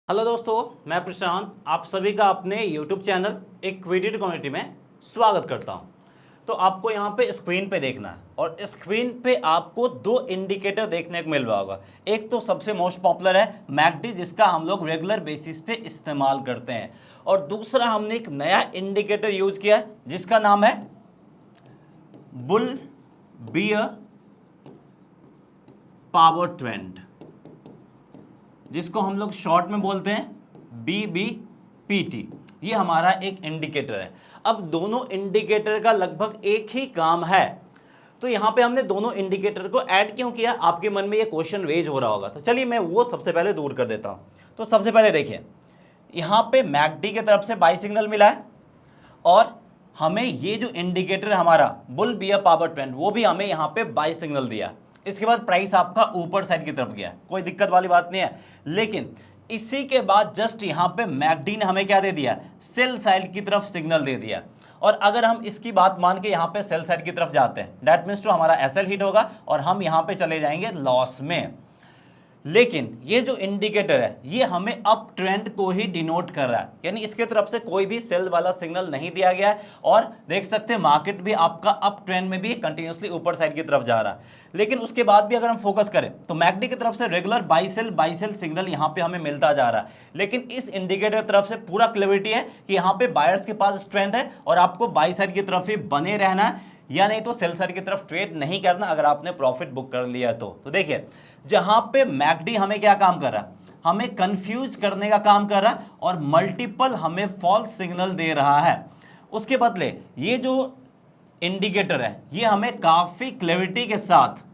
Hello दोस्तों, मैं प्रशांत आप सभी का अपने YouTube चैनल इक्विटी कम्युनिटी में स्वागत करता हूं। तो आपको यहां पे स्क्रीन पे देखना है और स्क्रीन पे आपको दो इंडिकेटर देखने को मिल रहा होगा। एक तो सबसे मोस्ट पॉपुलर है मैकडी, जिसका हम लोग रेगुलर बेसिस पे इस्तेमाल करते हैं, और दूसरा हमने एक नया इंडिकेटर यूज किया है जिसका नाम है बुल बियर पावर ट्रेंड, जिसको हम लोग शॉर्ट में बोलते हैं BBPT। ये हमारा एक इंडिकेटर है। अब दोनों इंडिकेटर का लगभग एक ही काम है, तो यहां पे हमने दोनों इंडिकेटर को ऐड क्यों किया, आपके मन में ये क्वेश्चन रेज हो रहा होगा। तो चलिए मैं वो सबसे पहले दूर कर देता हूं। तो सबसे पहले देखिए, यहां पे मैकडी की तरफ से बाई सिग्नल मिला है और हमें ये जो इंडिकेटर है हमारा बुल बियर पावर ट्रेंड, वो भी हमें यहाँ पे बाई सिग्नल दिया। इसके बाद प्राइस आपका ऊपर साइड की तरफ गया, कोई दिक्कत वाली बात नहीं है। लेकिन इसी के बाद जस्ट यहाँ पे मैकडी ने हमें क्या दे दिया, सेल साइड की तरफ सिग्नल दे दिया। और अगर हम इसकी बात मान के यहाँ पे सेल साइड की तरफ जाते हैं, दैट मीन्स टू हमारा एसएल हिट होगा और हम यहाँ पे चले जाएंगे लॉस में। लेकिन ये जो इंडिकेटर है ये हमें अप ट्रेंड को ही डिनोट कर रहा है, यानी इसके तरफ से कोई भी सेल वाला सिग्नल नहीं दिया गया है। और देख सकते हैं मार्केट भी आपका अप ट्रेंड में भी कंटिन्यूसली ऊपर साइड की तरफ जा रहा है। लेकिन उसके बाद भी अगर हम फोकस करें तो मैकडी की तरफ से रेगुलर बाई सेल सिग्नल यहाँ पे हमें मिलता जा रहा है। लेकिन इस इंडिकेटर की तरफ से पूरा क्लैरिटी है कि यहाँ पे बायर्स के पास स्ट्रेंथ है और आपको बाई साइड की तरफ ही बने रहना है, या नहीं तो सेल साइड की तरफ ट्रेड नहीं करना अगर आपने प्रॉफिट बुक कर लिया तो देखिए, जहां पे मैकडी हमें क्या काम कर रहा है, हमें कंफ्यूज करने का काम कर रहा है और मल्टीपल हमें फॉल्स सिग्नल दे रहा है। उसके बदले ये जो इंडिकेटर है ये हमें काफी क्लैरिटी के साथ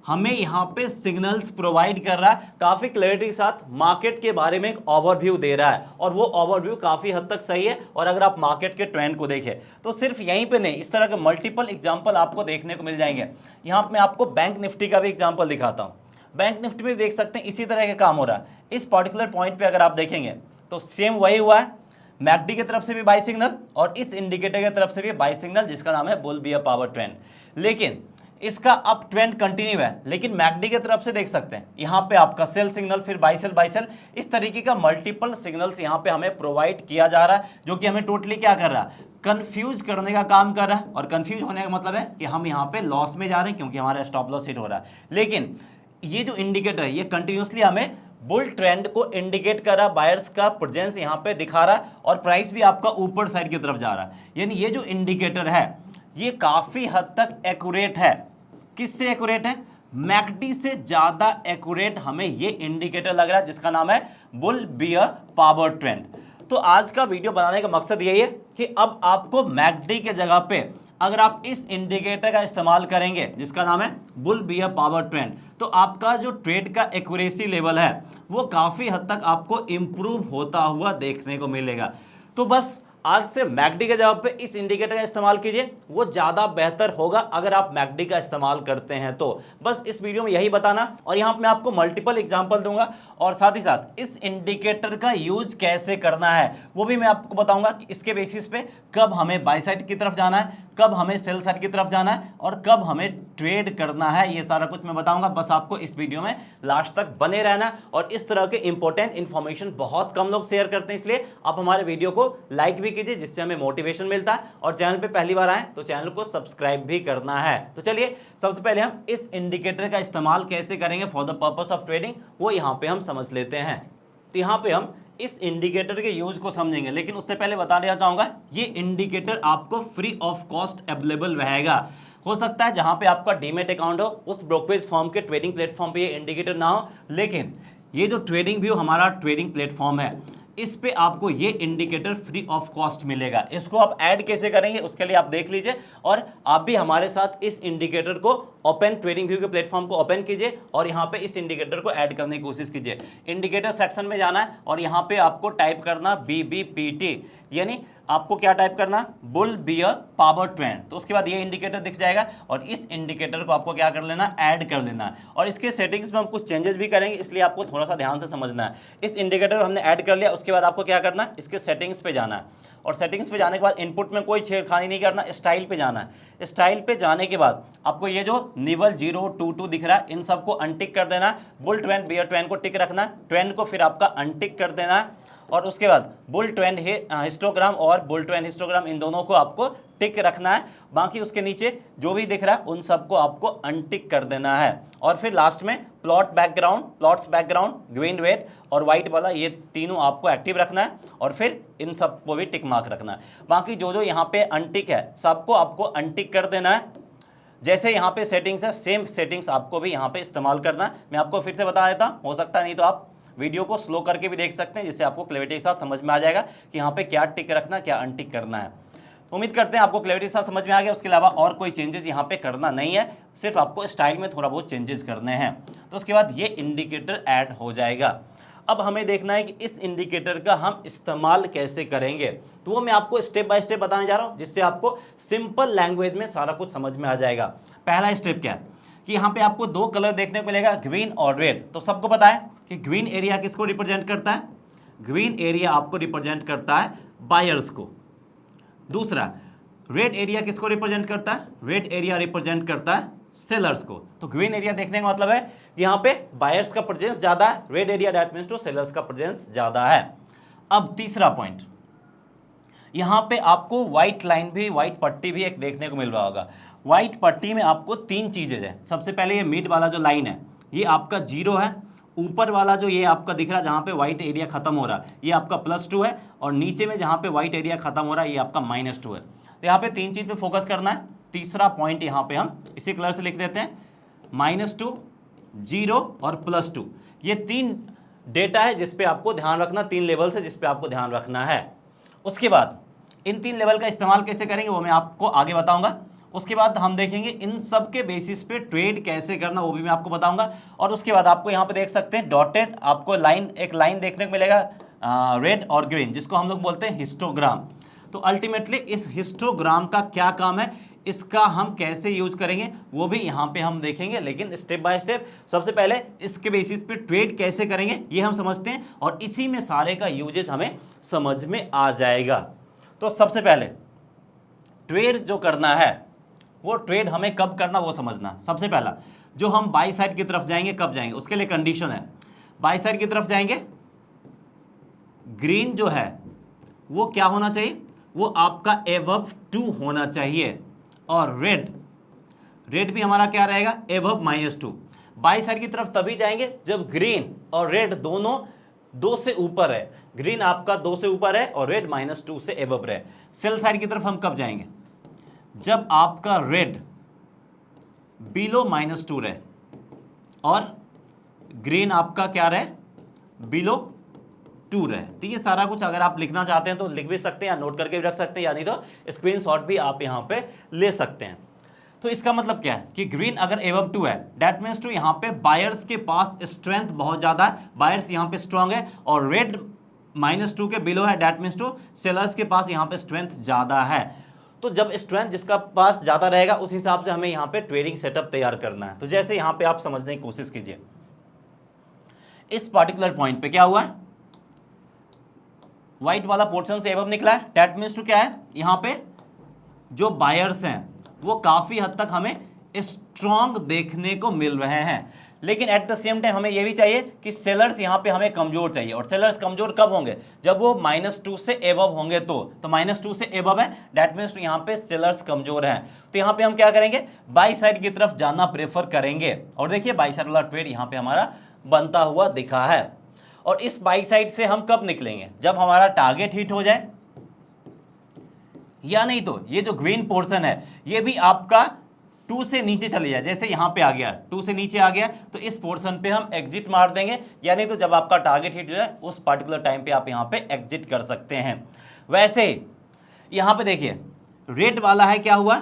हमें यहाँ पे सिग्नल्स प्रोवाइड कर रहा है, काफी क्लैरिटी के साथ मार्केट के बारे में एक ओवरव्यू दे रहा है, और वो ओवरव्यू काफी हद तक सही है। और अगर आप मार्केट के ट्रेंड को देखें तो सिर्फ यहीं पे नहीं, इस तरह के मल्टीपल एग्जांपल आपको देखने को मिल जाएंगे। यहाँ पे मैं आपको बैंक निफ्टी का भी एग्जांपल दिखाता हूँ। बैंक निफ्टी में देख सकते हैं इसी तरह का काम हो रहा है। इस पर्टिकुलर पॉइंट पे अगर आप देखेंगे तो सेम वही हुआ है, मैकडी की तरफ से भी बाई सिग्नल और इस इंडिकेटर की तरफ से भी बाई सिग्नल, जिसका नाम है बुल बियर पावर ट्रेंड। लेकिन इसका अप ट्रेंड कंटिन्यू है, लेकिन मैकडी की तरफ से देख सकते हैं यहाँ पे आपका सेल सिग्नल, फिर बाई सेल, इस तरीके का मल्टीपल सिग्नल्स यहाँ पे हमें प्रोवाइड किया जा रहा है, जो कि हमें टोटली क्या कर रहा है, कंफ्यूज करने का काम कर रहा है। और कंफ्यूज होने का मतलब है कि हम यहाँ पे लॉस में जा रहे हैं क्योंकि हमारा स्टॉप लॉस हिट हो रहा है। लेकिन ये जो इंडिकेटर है ये कंटिन्यूसली हमें बुल ट्रेंड को इंडिकेट कर रहा है, बायर्स का प्रेजेंस यहाँ पे दिखा रहा है और प्राइस भी आपका ऊपर साइड की तरफ जा रहा है। यानी ये जो इंडिकेटर है ये काफी हद तक एक्यूरेट है। किससे एक्यूरेट है, मैकडी से ज्यादा एक्यूरेट हमें ये इंडिकेटर लग रहा है, जिसका नाम है बुल बियर पावर ट्रेंड। तो आज का वीडियो बनाने का मकसद यही है कि अब आपको मैकडी के जगह पे अगर आप इस इंडिकेटर का इस्तेमाल करेंगे जिसका नाम है बुल बियर पावर ट्रेंड, तो आपका जो ट्रेड का एक्यूरेसी लेवल है वो काफी हद तक आपको इंप्रूव होता हुआ देखने को मिलेगा। तो बस आज से मैकडी के जगह पे इस इंडिकेटर का इस्तेमाल कीजिए, वो ज़्यादा बेहतर होगा अगर आप मैकडी का इस्तेमाल करते हैं तो। बस इस वीडियो में यही बताना, और यहाँ पे मैं आपको मल्टीपल एग्जांपल दूंगा और साथ ही साथ इस इंडिकेटर का यूज कैसे करना है वो भी मैं आपको बताऊंगा कि इसके बेसिस पे कब हमें बाय साइड की तरफ जाना है, कब हमें सेल साइड की तरफ जाना है और कब हमें ट्रेड करना है, ये सारा कुछ मैं बताऊंगा। बस आपको इस वीडियो में लास्ट तक बने रहना। और इस तरह के इंपॉर्टेंट इंफॉर्मेशन बहुत कम लोग शेयर करते हैं, इसलिए आप हमारे वीडियो को लाइक भी कीजिए जिससे हमें मोटिवेशन मिलता है, और चैनल पे पहली बार आए तो चैनल को सब्सक्राइब भी करना है। तो चलिए सबसे पहले हम इस इंडिकेटर का इस्तेमाल कैसे करेंगे for the purpose of trading, वो यहाँ पे हम समझ लेते हैं। तो यहाँ पे हम इस इंडिकेटर के यूज को समझेंगे, लेकिन उससे पहले बता देना चाहूंगा ये इंडिकेटर आपको फ्री ऑफ कॉस्ट अवेलेबल रहेगा। हो सकता है जहां पे आपका डीमेट अकाउंट हो उस ब्रोकरेज फॉर्म के ट्रेडिंग प्लेटफॉर्म पे ये इंडिकेटर ना हो, लेकिन ये जो ट्रेडिंग व्यू हमारा ट्रेडिंग प्लेटफॉर्म है इस पे आपको ये इंडिकेटर फ्री ऑफ कॉस्ट मिलेगा। इसको आप ऐड कैसे करेंगे उसके लिए आप देख लीजिए, और आप भी हमारे साथ इस इंडिकेटर को ओपन ट्रेडिंग व्यू के प्लेटफॉर्म को ओपन कीजिए और यहाँ पे इस इंडिकेटर को ऐड करने की कोशिश कीजिए। इंडिकेटर सेक्शन में जाना है और यहाँ पे आपको टाइप करना BBPT, यानी आपको क्या टाइप करना, बुल बियर पावर ट्रेंड। तो उसके बाद ये इंडिकेटर दिख जाएगा और इस इंडिकेटर को आपको क्या कर लेना, ऐड कर लेना है। और इसके सेटिंग्स में हम कुछ चेंजेस भी करेंगे, इसलिए आपको थोड़ा सा ध्यान से समझना है। इस इंडिकेटर को हमने ऐड कर लिया, उसके बाद आपको क्या करना है, इसके सेटिंग्स पे जाना है और सेटिंग्स पे जाने के बाद इनपुट में कोई छेड़खानी नहीं करना, स्टाइल पे जाना है। स्टाइल पे जाने के बाद आपको ये जो निवल 022 दिख रहा है, इन सबको अनटिक कर देना। बुल ट्रेंड बियर ट्रेंड को टिक रखना, ट्रेंड को फिर आपका अनटिक कर देना है और उसके बाद बुल ट्रेंड हिस्टोग्राम और बुल ट्रेंड हिस्टोग्राम इन दोनों को आपको टिक रखना है। बाकी उसके नीचे जो भी दिख रहा है उन सबको आपको अनटिक कर देना है। और फिर लास्ट में प्लॉट्स बैकग्राउंड, ग्रीन रेड और वाइट वाला, ये तीनों आपको एक्टिव रखना है और फिर इन सबको भी टिक मार्क रखना है। बाकी जो जो यहाँ पे अनटिक है सबको आपको अनटिक कर देना है। जैसे यहाँ पे सेटिंग्स है, सेम सेटिंग्स आपको भी यहाँ पे इस्तेमाल करना है। मैं आपको फिर से बता देता हूँ, हो सकता है नहीं तो आप वीडियो को स्लो करके भी देख सकते हैं, जिससे आपको क्लैरिटी के साथ समझ में आ जाएगा कि यहाँ पे क्या टिक रखना, क्या अनटिक करना है। उम्मीद करते हैं आपको क्लैरिटी के साथ समझ में आ गया। उसके अलावा और कोई चेंजेस यहाँ पे करना नहीं है, सिर्फ आपको स्टाइल में थोड़ा बहुत चेंजेस करने हैं। तो उसके बाद ये इंडिकेटर ऐड हो जाएगा। अब हमें देखना है कि इस इंडिकेटर का हम इस्तेमाल कैसे करेंगे, तो वो मैं आपको स्टेप बाय स्टेप बताने जा रहा हूँ, जिससे आपको सिंपल लैंग्वेज में सारा कुछ समझ में आ जाएगा। पहला स्टेप क्या है कि यहाँ पे आपको दो कलर देखने को मिलेगा, ग्रीन और रेड। तो सबको पता है कि ग्रीन एरिया किसको रिप्रेजेंट करता है, ग्रीन एरिया आपको रिप्रेजेंट करता है बायर्स को। दूसरा रेड एरिया किसको रिप्रेजेंट करता है, रेड एरिया रिप्रेजेंट करता है सेलर्स को। तो ग्रीन एरिया देखने का मतलब है कि यहाँ पे बायर्स का प्रेजेंस ज्यादा है, red area that means two sellers का प्रेजेंस ज्यादा है। अब तीसरा पॉइंट, यहाँ पे आपको व्हाइट लाइन भी, व्हाइट पट्टी भी एक देखने को मिल रहा होगा। व्हाइट पट्टी में आपको तीन चीजें हैं। सबसे पहले ये मिड वाला जो लाइन है ये आपका 0 है, ऊपर वाला जो ये आपका दिख रहा है जहाँ पे व्हाइट एरिया खत्म हो रहा है ये आपका +2 है, और नीचे में जहाँ पे व्हाइट एरिया खत्म हो रहा है ये आपका -2 है। तो यहाँ पे तीन चीज पे फोकस करना है। तीसरा पॉइंट यहाँ पे हम इसी कलर से लिख देते हैं, -2, 0 और +2। ये तीन डेटा है जिसपे आपको ध्यान रखना, तीन लेवल से जिसपे आपको ध्यान रखना है। उसके बाद इन तीन लेवल का इस्तेमाल कैसे करेंगे वो मैं आपको आगे बताऊंगा। उसके बाद हम देखेंगे इन सब के बेसिस पे ट्रेड कैसे करना, वो भी मैं आपको बताऊंगा। और उसके बाद आपको यहाँ पे देख सकते हैं डॉटेड आपको लाइन, एक लाइन देखने को मिलेगा रेड और ग्रीन, जिसको हम लोग बोलते हैं हिस्टोग्राम। तो अल्टीमेटली इस हिस्टोग्राम का क्या काम है, इसका हम कैसे यूज करेंगे वो भी यहाँ पे हम देखेंगे, लेकिन स्टेप बाय स्टेप। सबसे पहले इसके बेसिस पे ट्रेड कैसे करेंगे ये हम समझते हैं, और इसी में सारे का यूजेज हमें समझ में आ जाएगा। तो सबसे पहले ट्रेड जो करना है वो ट्रेड हमें कब करना वो समझना। सबसे पहला जो हम बाई साइड की तरफ जाएंगे कब जाएंगे, उसके लिए कंडीशन है। बाई साइड की तरफ जाएंगे, ग्रीन जो है वो क्या होना चाहिए, वो आपका एबव 2 होना चाहिए, और रेड भी हमारा क्या रहेगा, एबव -2। बाई साइड की तरफ तभी जाएंगे जब ग्रीन और रेड दोनों 2 से ऊपर है। ग्रीन आपका 2 से ऊपर है और रेड -2 से एबव रहे। सेल साइड की तरफ हम कब जाएंगे, जब आपका रेड बिलो -2 रहे और ग्रीन आपका क्या रहे, बिलो 2 रहे। तो ये सारा कुछ अगर आप लिखना चाहते हैं तो लिख भी सकते हैं, या नोट करके भी रख सकते हैं, या नहीं तो स्क्रीनशॉट भी आप यहाँ पे ले सकते हैं। तो इसका मतलब क्या है कि ग्रीन अगर एबव 2 है दैट मीन्स टू यहाँ पे बायर्स के पास स्ट्रेंथ बहुत ज्यादा है, बायर्स यहाँ पे स्ट्रांग है, और रेड -2 के बिलो है दैट मीन्स टू सेलर्स के पास यहाँ पे स्ट्रेंथ ज्यादा है। तो जब स्ट्रेंथ जिसका पास ज्यादा रहेगा उस हिसाब से हमें यहाँ पे ट्रेडिंग सेटअप तैयार करना है। तो जैसे यहाँ पे आप समझने की कोशिश कीजिए, इस पार्टिकुलर पॉइंट पे क्या हुआ है, व्हाइट वाला पोर्शन से एबव निकला है, दैट मीन्स टू क्या है, यहाँ पे जो बायर्स हैं वो काफी हद तक हमें स्ट्रॉन्ग देखने को मिल रहे हैं। लेकिन एट द सेम टाइम हमें यह भी चाहिए कि सेलर्स यहाँ पे हमें कमजोर चाहिए, और सेलर्स कमजोर कब होंगे, जब वो -2 से एबव होंगे। तो -2 से एबव है दैट मीन्स यहाँ पे सेलर्स कमजोर हैं। तो यहाँ पे हम क्या करेंगे, बाई साइड की तरफ जाना प्रेफर करेंगे। और देखिए बाई साइड वाला ट्रेड यहाँ पे हमारा बनता हुआ दिखा है। और इस बाई साइड से हम कब निकलेंगे, जब हमारा टारगेट हिट हो जाए, या नहीं तो ये जो ग्रीन पोर्शन है ये भी आपका 2 से नीचे चले जाए। जैसे यहाँ पे आ गया 2 से नीचे आ गया तो इस पोर्शन पे हम एग्जिट मार देंगे, यानी तो जब आपका टारगेट हिट हो जाए उस पार्टिकुलर टाइम पे आप यहाँ पे एग्जिट कर सकते हैं। वैसे यहाँ पे देखिए रेड वाला है, क्या हुआ,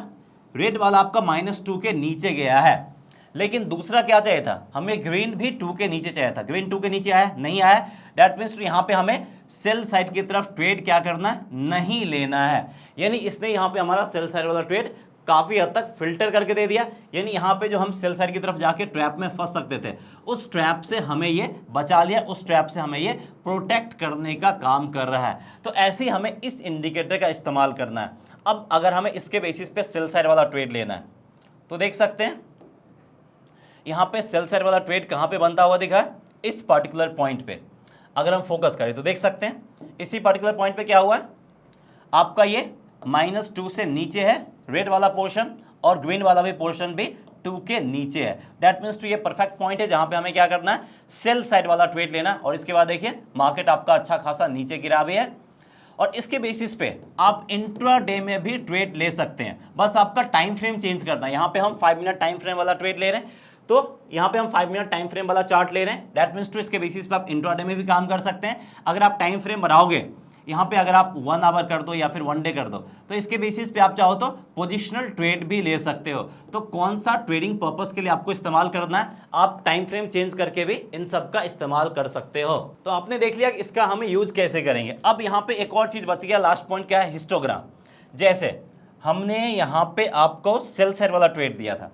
रेड वाला आपका -2 के नीचे गया है, लेकिन दूसरा क्या चाहिए था, हमें ग्रीन भी 2 के नीचे चाहिए था। ग्रीन 2 के नीचे आया नहीं आया, दैट मीन्स यहाँ पे हमें सेल साइड की तरफ ट्रेड क्या करना है, नहीं लेना है। यानी इसने यहां पे हमारा सेल साइड वाला ट्रेड काफी हद तक फिल्टर करके दे दिया। यानी यहां पे जो हम सेल साइड की तरफ जाके ट्रैप में फंस सकते थे, उस ट्रैप से हमें ये बचा लिया, उस ट्रैप से हमें ये प्रोटेक्ट करने का काम कर रहा है। तो ऐसे ही हमें इस इंडिकेटर का इस्तेमाल करना है। अब अगर हमें इसके बेसिस पे सेल साइड वाला ट्रेड लेना है तो देख सकते हैं यहां पे सेल साइड वाला ट्रेड कहां पे बनता हुआ दिखा है, इस पर्टिकुलर पॉइंट पे। अगर हम फोकस करें तो देख सकते हैं इसी पर्टिकुलर पॉइंट पे क्या हुआ है, आपका ये -2 से नीचे है रेड वाला पोर्शन, और ग्रीन वाला भी पोर्शन भी 2 के नीचे है। दैट मीन्स टू ये परफेक्ट पॉइंट है जहां पे हमें क्या करना है, सेल साइड वाला ट्रेड लेना। और इसके बाद देखिए मार्केट आपका अच्छा खासा नीचे गिरा भी है, और इसके बेसिस पे आप इंट्राडे में भी ट्रेड ले सकते हैं। बस आपका टाइम फ्रेम चेंज करना है। यहां पे हम 5 मिनट टाइम फ्रेम वाला ट्रेड ले रहे हैं, तो यहां पे हम 5 मिनट टाइम फ्रेम वाला चार्ट ले रहे हैं। दैट मीन्स टू इसके बेसिस पे आप इंट्राडे में भी काम कर सकते हैं। अगर आप टाइम फ्रेम बनाओगे यहां पे, अगर आप 1 आवर कर दो या फिर 1 डे कर दो, तो इसके बेसिस पे आप चाहो तो पोजिशनल ट्रेड भी ले सकते हो। तो कौन सा ट्रेडिंग पर्पस के लिए आपको इस्तेमाल करना है, आप टाइम फ्रेम चेंज करके भी इन सब का इस्तेमाल कर सकते हो। तो आपने देख लिया कि इसका हमें यूज कैसे करेंगे। अब यहां पे एक और चीज बच गया, लास्ट पॉइंट क्या है, हिस्टोग्राम। जैसे हमने यहां पे आपको सेल साइड वाला ट्रेड दिया था,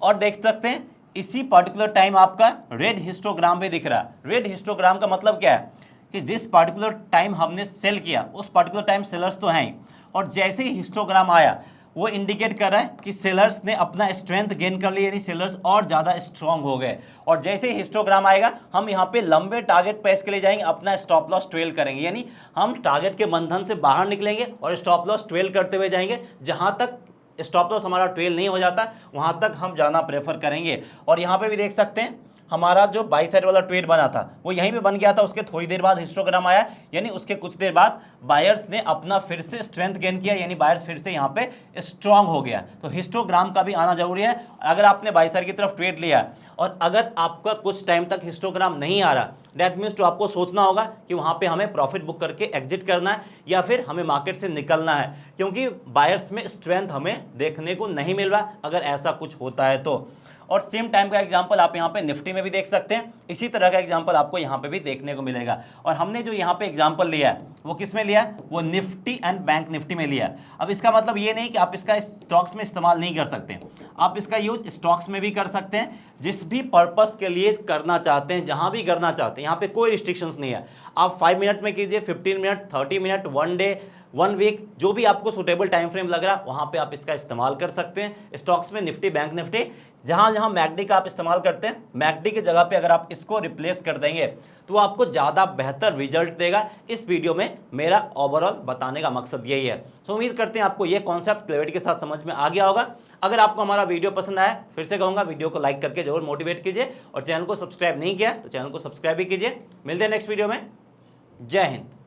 और देख सकते हैं इसी पर्टिकुलर टाइम आपका रेड हिस्टोग्राम भी दिख रहा है। रेड हिस्टोग्राम का मतलब क्या है कि जिस पर्टिकुलर टाइम हमने सेल किया उस पर्टिकुलर टाइम सेलर्स तो हैं ही, और जैसे ही हिस्टोग्राम आया वो इंडिकेट कर रहा है कि सेलर्स ने अपना स्ट्रेंथ गेन कर लिया, यानी सेलर्स और ज़्यादा स्ट्रांग हो गए। और जैसे ही हिस्टोग्राम आएगा हम यहाँ पे लंबे टारगेट प्राइस के लिए जाएंगे, अपना स्टॉप लॉस ट्रेल करेंगे, यानी हम टारगेट के बंधन से बाहर निकलेंगे और स्टॉप लॉस ट्रेल करते हुए जाएंगे। जहाँ तक स्टॉप लॉस हमारा ट्रेल नहीं हो जाता वहाँ तक हम जाना प्रेफर करेंगे। और यहाँ पे भी देख सकते हैं हमारा जो बाई साइड वाला ट्रेड बना था वो यहीं पे बन गया था, उसके थोड़ी देर बाद हिस्टोग्राम आया, यानी उसके कुछ देर बाद बायर्स ने अपना फिर से स्ट्रेंथ गेन किया, यानी बायर्स फिर से यहाँ पे स्ट्रांग हो गया। तो हिस्टोग्राम का भी आना जरूरी है। अगर आपने बाई साइड की तरफ ट्रेड लिया और अगर आपका कुछ टाइम तक हिस्टोग्राम नहीं आ रहा, दैट मीन्स तो आपको सोचना होगा कि वहाँ पे हमें प्रॉफिट बुक करके एग्जिट करना है या फिर हमें मार्केट से निकलना है, क्योंकि बायर्स में स्ट्रेंथ हमें देखने को नहीं मिल रहा अगर ऐसा कुछ होता है तो। और सेम टाइम का एग्जांपल आप यहाँ पे निफ्टी में भी देख सकते हैं, इसी तरह का एग्जांपल आपको यहाँ पे भी देखने को मिलेगा। और हमने जो यहाँ पे एग्जांपल लिया है वो किस में लिया है, वो निफ्टी एंड बैंक निफ्टी में लिया है। अब इसका मतलब ये नहीं कि आप इसका स्टॉक्स में इस्तेमाल नहीं कर सकते, आप इसका यूज स्टॉक्स में भी कर सकते हैं, जिस भी पर्पस के लिए करना चाहते हैं, जहां भी करना चाहते हैं, यहाँ पे कोई रिस्ट्रिक्शंस नहीं है। आप 5 मिनट में कीजिए, 15 मिनट, 30 मिनट, 1 डे, 1 वीक, जो भी आपको सुटेबल टाइम फ्रेम लग रहा है वहां पे आप इसका इस्तेमाल कर सकते हैं। स्टॉक्स में निफ्टी, बैंक निफ्टी, जहां जहां मैकडी का आप इस्तेमाल करते हैं, मैकडी की जगह पे अगर आप इसको रिप्लेस कर देंगे तो आपको ज़्यादा बेहतर रिजल्ट देगा। इस वीडियो में मेरा ओवरऑल बताने का मकसद यही है। सो उम्मीद करते हैं आपको ये कॉन्सेप्ट क्लैरिटी के साथ समझ में आ गया होगा। अगर आपको हमारा वीडियो पसंद आया, फिर से कहूँगा वीडियो को लाइक करके जरूर मोटिवेट कीजिए, और चैनल को सब्सक्राइब नहीं किया तो चैनल को सब्सक्राइब भी कीजिए। मिलते हैं नेक्स्ट वीडियो में। जय हिंद।